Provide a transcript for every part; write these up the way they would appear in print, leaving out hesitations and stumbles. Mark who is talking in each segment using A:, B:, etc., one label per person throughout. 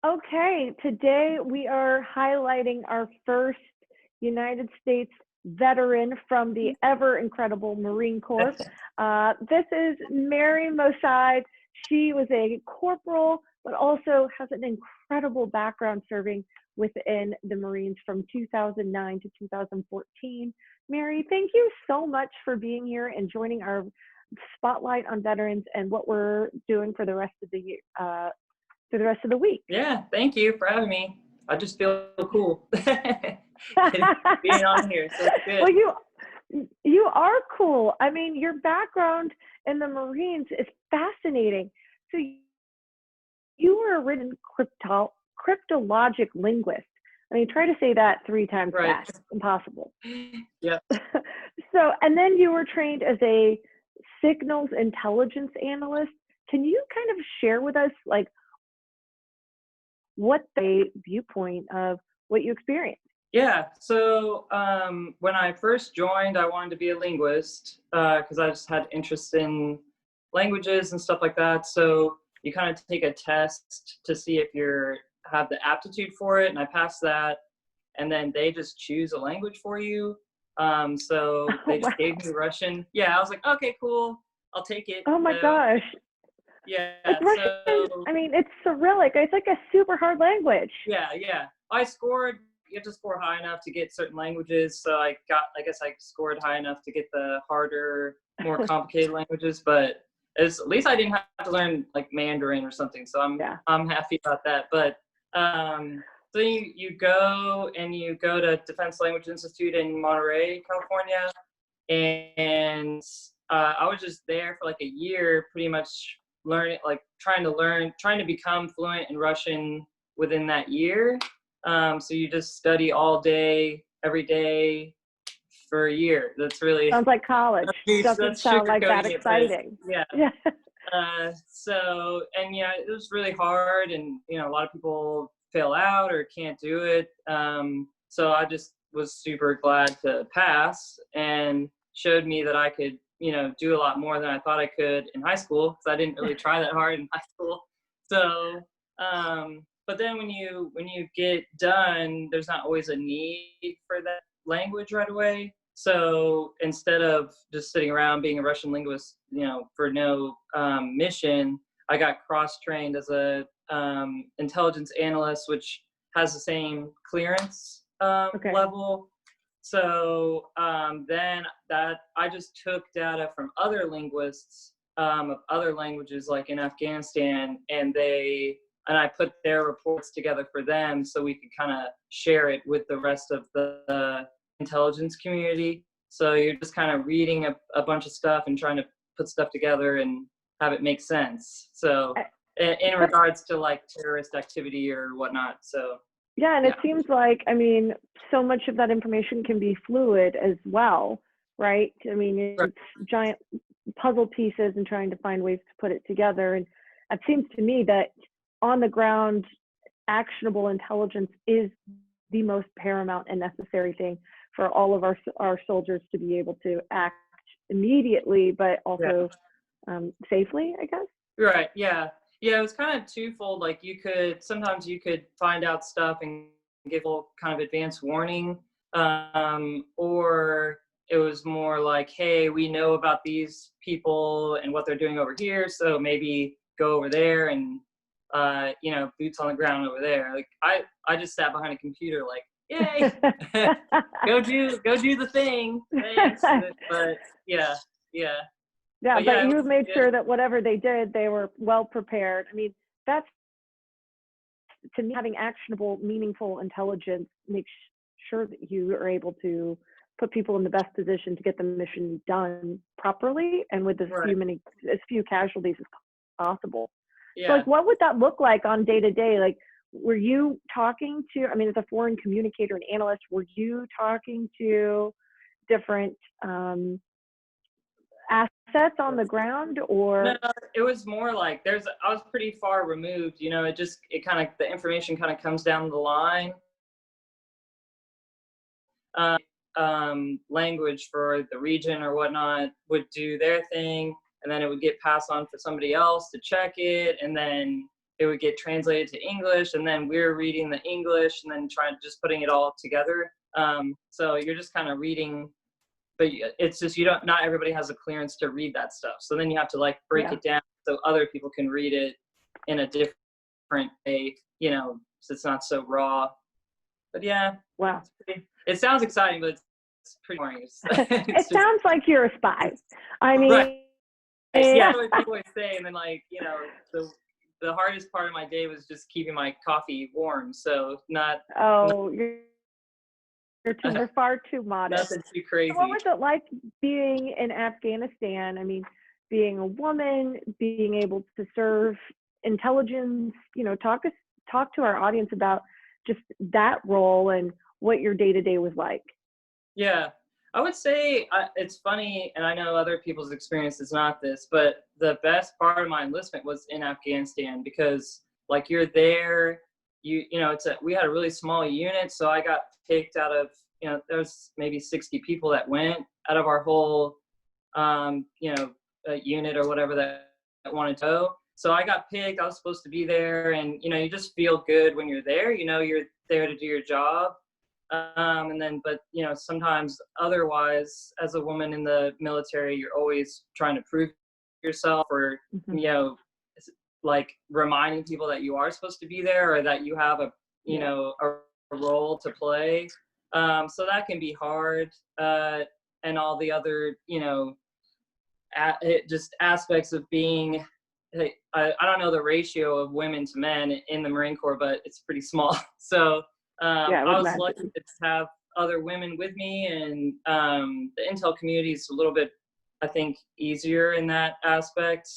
A: Okay, today we are highlighting our first United States veteran from the ever incredible Marine Corps. This is Mary Moseid. She was a corporal, but also has an incredible background serving within the Marines from 2009 to 2014. Mary, thank you so much for being here and joining our spotlight on veterans and what we're doing for the rest of the year, for the rest of the week.
B: Yeah, thank you for having me. I just feel cool being on here, so it's good.
A: Well, you are cool. I mean, your background in the Marines is fascinating. So you were a written cryptologic linguist. I mean, try to say that 3 times
B: Right.
A: fast. Impossible.
B: Yep.
A: So, and then you were trained as a signals intelligence analyst. Can you kind of share with us, like, what the viewpoint of what you experienced?
B: Yeah. So when I first joined, I wanted to be a linguist because I just had interest in languages and stuff like that. So you kind of take a test to see if you have the aptitude for it, and I passed that. And then they just choose a language for you. So they just gave me Russian. Yeah, I was like, okay, cool, I'll take it.
A: Oh my gosh.
B: Yeah.
A: Like Russian,
B: So
A: I mean, it's Cyrillic. It's like a super hard language.
B: yeah. You have to score high enough to get certain languages. So I guess I scored high enough to get the harder, more complicated languages. But at least I didn't have to learn like Mandarin or something. So I'm happy about that. But so you go to Defense Language Institute in Monterey, California, and I was just there for like a year, pretty much learning, like trying to become fluent in Russian within that year. So you just study all day, every day for a year. That's really
A: sounds like college. Doesn't
B: that's
A: sound like that
B: sugarcoating it, but
A: exciting.
B: yeah.
A: Yeah.
B: So, and yeah, it was really hard, and a lot of people fail out or can't do it. So I just was super glad to pass, and showed me that I could, do a lot more than I thought I could in high school, because I didn't really try that hard in high school. So, but then when you get done, there's not always a need for that language right away. So instead of just sitting around being a Russian linguist, for no mission, I got cross-trained as a intelligence analyst, which has the same clearance level. So then that I just took data from other linguists of other languages, like in Afghanistan, and I put their reports together for them, so we could kind of share it with the rest of the intelligence community. So you're just kind of reading a bunch of stuff and trying to put stuff together and have it make sense. So in regards to like terrorist activity or whatnot. So
A: yeah, and it seems like, I mean, so much of that information can be fluid as well, right? I mean, it's giant puzzle pieces and trying to find ways to put it together. And it seems to me that on the ground, actionable intelligence is the most paramount and necessary thing for all of our soldiers to be able to act immediately, but also safely, I guess.
B: Right. Yeah. Yeah. It was kind of twofold. Like sometimes you could find out stuff and give a little kind of advance warning, or it was more like, hey, we know about these people and what they're doing over here, so maybe go over there and boots on the ground over there. Like I just sat behind a computer, like, yay, go do the thing. Thanks. But yeah.
A: But you made sure that whatever they did, they were well prepared. I mean, that's, to me, having actionable, meaningful intelligence makes sure that you are able to put people in the best position to get the mission done properly and with as few casualties as possible.
B: Yeah.
A: So, like, what would that look like on day to day? Like, were you talking to, I mean, as a foreign communicator and analyst, were you talking to different assets on the ground, or?
B: No, it was more like I was pretty far removed, it kind of, the information kind of comes down the line. Language for the region or whatnot would do their thing, and then it would get passed on for somebody else to check it, and then it would get translated to English, and then we're reading the English and then just putting it all together. So you're just kind of reading, but it's just, not everybody has a clearance to read that stuff. So then you have to like break it down so other people can read it in a different way, so it's not so raw. But yeah.
A: Wow.
B: It sounds exciting, but it's pretty boring.
A: It sounds like you're a spy. I mean,
B: right. Yeah, that's what people always say. And then like, the hardest part of my day was just keeping my coffee warm. So
A: you're far too modest.
B: Nothing too crazy.
A: So what was it like being in Afghanistan? I mean, being a woman, being able to serve intelligence, talk to our audience about just that role and what your day-to-day was like.
B: Yeah, I would say it's funny, and I know other people's experience is not this, but the best part of my enlistment was in Afghanistan, because like you're there, we had a really small unit, so I got picked out of, there's maybe 60 people that went out of our whole, unit or whatever that wanted to go. So I got picked. I was supposed to be there, and you just feel good when you're there. You're there to do your job. But sometimes otherwise, as a woman in the military, you're always trying to prove yourself, or like reminding people that you are supposed to be there, or that you have a role to play. So that can be hard, and all the other just aspects of being. I don't know the ratio of women to men in the Marine Corps, but it's pretty small. So I was lucky to have other women with me, and the intel community is a little bit, I think, easier in that aspect.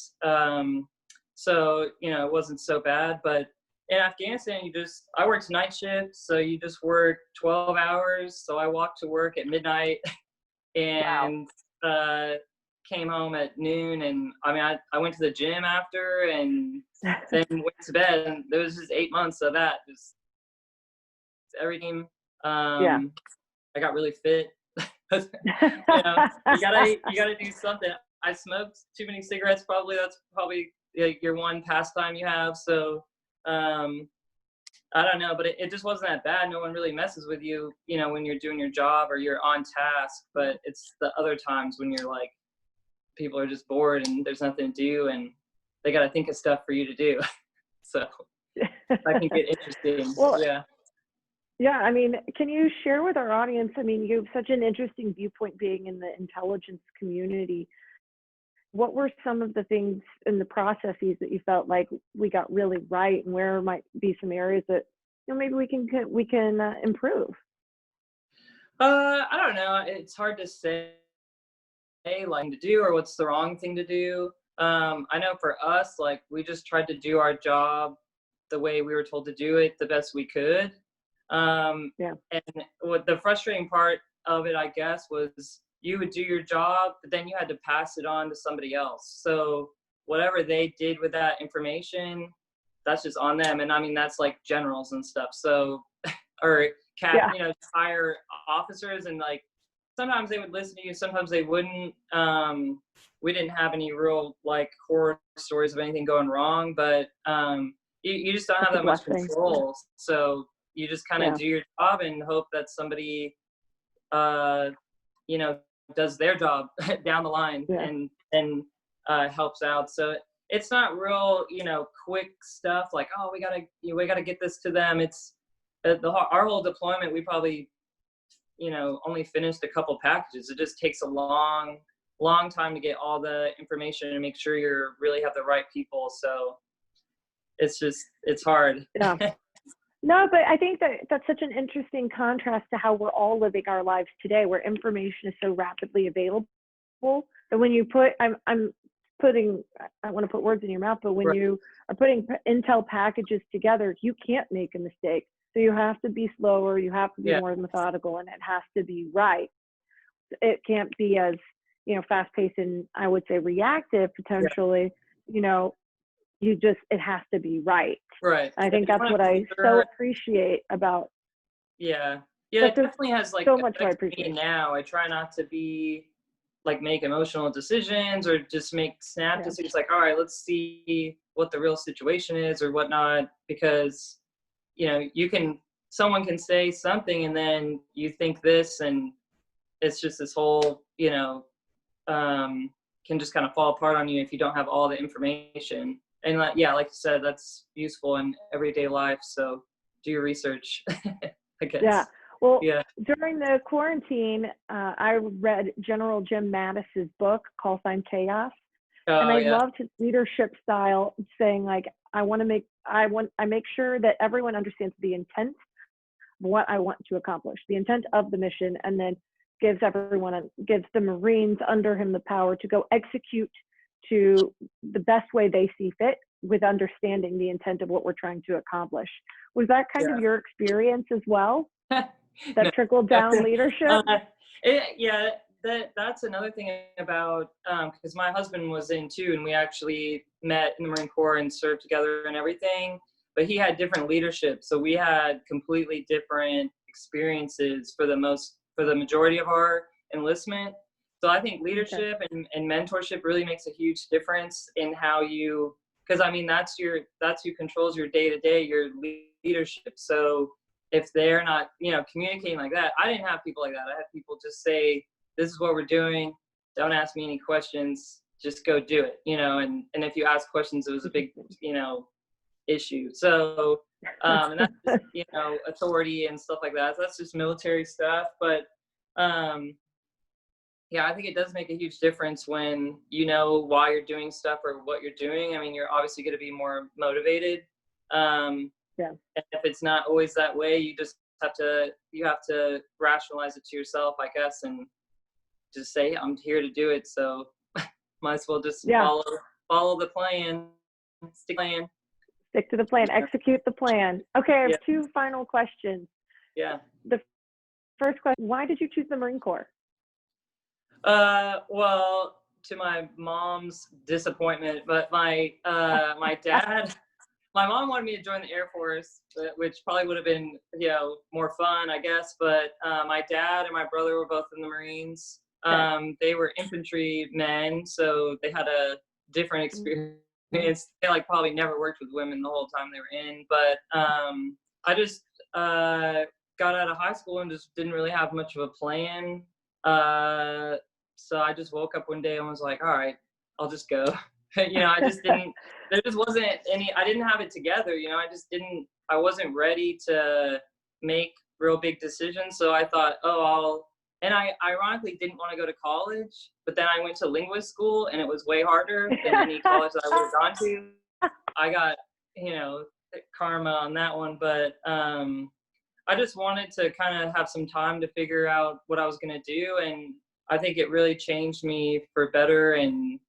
B: So it wasn't so bad. But in Afghanistan, I worked night shift, so you just work 12 hours. So I walked to work at midnight, and came home at noon, and I went to the gym after, and then went to bed, and there was just 8 months of that, just everything. I got really fit. You gotta do something. I smoked too many cigarettes, probably. That's probably like your one pastime you have. So I don't know, but it just wasn't that bad. No one really messes with you, when you're doing your job or you're on task. But it's the other times when you're like, people are just bored and there's nothing to do, and they got to think of stuff for you to do. So that can get interesting.
A: Well, yeah. I mean, can you share with our audience? I mean, you have such an interesting viewpoint being in the intelligence community. What were some of the things in the processes that you felt like we got really right, and where might be some areas that maybe we can improve?
B: I don't know. It's hard to say like to do or what's the wrong thing to do. I know for us, like, we just tried to do our job the way we were told to do it the best we could. And what the frustrating part of it, I guess, was you would do your job, but then you had to pass it on to somebody else. So whatever they did with that information, that's just on them. And I mean, that's like generals and stuff. So, or higher officers, and like, sometimes they would listen to you, sometimes they wouldn't. We didn't have any real like horror stories of anything going wrong, but you just don't have that much control. So you just kind of do your job and hope that somebody, does their job down the line and helps out. So it's not real, quick stuff like, oh, we gotta get this to them. It's our whole deployment. We probably, only finished a couple packages. It just takes a long time to get all the information and make sure you really have the right people. So it's hard.
A: Yeah. No, but I think that's such an interesting contrast to how we're all living our lives today, where information is so rapidly available. And when you I don't want to put words in your mouth, but when you are putting intel packages together, you can't make a mistake. So you have to be slower, you have to be more methodical, and it has to be right. It can't be as, fast-paced and, I would say, reactive potentially. It has to be right.
B: Right.
A: I think that's what I so appreciate about.
B: Yeah. Yeah, it definitely has like
A: so much I appreciate
B: me now. I try not to be like make emotional decisions or just make snap decisions. Like, all right, let's see what the real situation is or whatnot, because someone can say something and then you think this, and it's just this whole, can just kind of fall apart on you if you don't have all the information. And like you said, that's useful in everyday life. So do your research, I guess.
A: Yeah. Well, during the quarantine, I read General Jim Mattis's book, Call Sign Chaos. And I loved his leadership style, saying like, I make sure that everyone understands the intent of what I want to accomplish, the intent of the mission, and then gives the Marines under him the power to go execute to the best way they see fit, with understanding the intent of what we're trying to accomplish. Was that kind of your experience as well? That trickled down leadership?
B: That's another thing about, because my husband was in too, and we actually met in the Marine Corps and served together and everything, but he had different leadership. So we had completely different experiences for the majority of our enlistment. So I think leadership and mentorship really makes a huge difference in how you, because I mean, that's who controls your day-to-day, your leadership. So if they're not, communicating like that, I didn't have people like that. I had people just say, this is what we're doing. Don't ask me any questions. Just go do it, and if you ask questions, it was a big, issue. So, and that's just, authority and stuff like that. So that's just military stuff. But, I think it does make a huge difference when you know why you're doing stuff or what you're doing. I mean, you're obviously going to be more motivated. And if it's not always that way, you have to rationalize it to yourself, I guess, and just say, I'm here to do it. So might as well just follow the plan, stick
A: to the plan, execute the plan. Okay, I have two final questions.
B: Yeah.
A: The first question, why did you choose the Marine Corps?
B: Well, to my mom's disappointment, but my dad, my mom wanted me to join the Air Force, which probably would have been, more fun, I guess. But my dad and my brother were both in the Marines. They were infantry men, so they had a different experience. They probably never worked with women the whole time they were in. But I just got out of high school and just didn't really have much of a plan. So I just woke up one day and was like, all right, I'll just go. I just didn't, there just wasn't I didn't have it together, I wasn't ready to make real big decisions. So I thought, and I ironically didn't want to go to college, but then I went to Linguist school and it was way harder than any college that I would have gone to. I got, karma on that one, but I just wanted to kind of have some time to figure out what I was going to do. And I think it really changed me for better and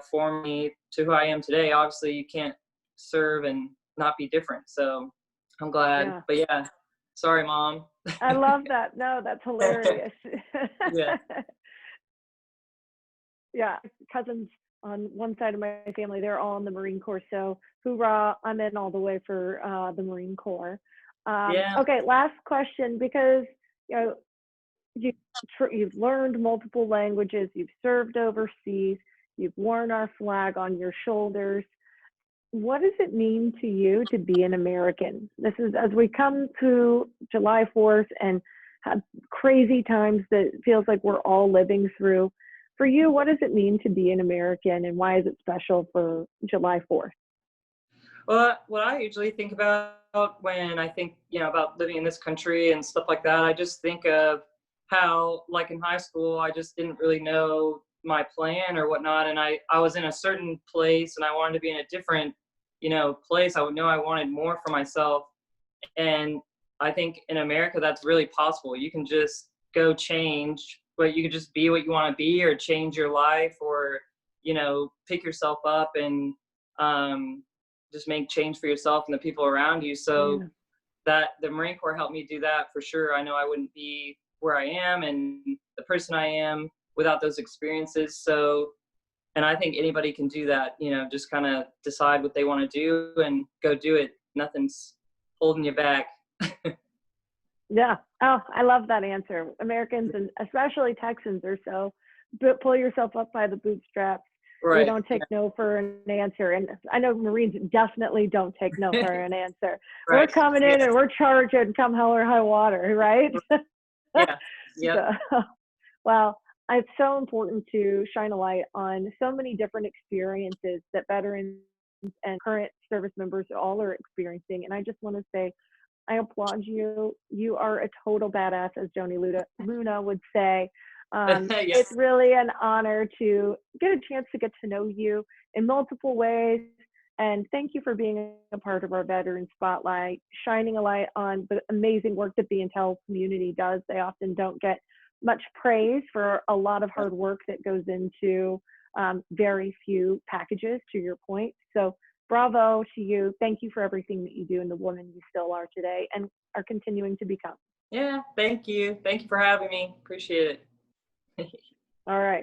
B: formed me to who I am today. Obviously, you can't serve and not be different. So I'm glad. Yeah. But sorry, Mom.
A: I love that. No, that's hilarious. Yeah, cousins on one side of my family, they're all in the Marine Corps. So hoorah, I'm in all the way for the Marine Corps. Okay, last question, because you've learned multiple languages, you've served overseas, you've worn our flag on your shoulders. What does it mean to you to be an American? This is as we come to July 4th and have crazy times that it feels like we're all living through. For you, what does it mean to be an American, and why is it special for July 4th?
B: Well, what I usually think about when I think, about living in this country and stuff like that, I just think of how, like in high school, I just didn't really know my plan or whatnot. And I was in a certain place and I wanted to be in a different, place. I would know I wanted more for myself. And I think in America, that's really possible. You can just go change, but you can just be what you want to be, or change your life, or, pick yourself up and just make change for yourself and the people around you. So that the Marine Corps helped me do that for sure. I know I wouldn't be where I am and the person I am without those experiences. So, and I think anybody can do that, just kind of decide what they want to do and go do it. Nothing's holding you back.
A: Yeah. Oh, I love that answer. Americans, and especially Texans, are so pull yourself up by the bootstraps. We
B: Right.
A: don't take no for an answer. And I know Marines definitely don't take no for an answer. We're
B: Right.
A: coming in and we're charging come hell or high water, right?
B: Yeah. Yeah.
A: So, well, it's so important to shine a light on so many different experiences that veterans and current service members all are experiencing. And I just want to say, I applaud you. You are a total badass, as Joni Luna would say. It's
B: Yes.
A: really an honor to get a chance to get to know you in multiple ways. And thank you for being a part of our Veteran Spotlight, shining a light on the amazing work that the Intel community does. They often don't get much praise for a lot of hard work that goes into very few packages, to your point. So bravo to you. Thank you for everything that you do and the woman you still are today and are continuing to become.
B: Yeah. Thank you. Thank you for having me. Appreciate it.
A: All right.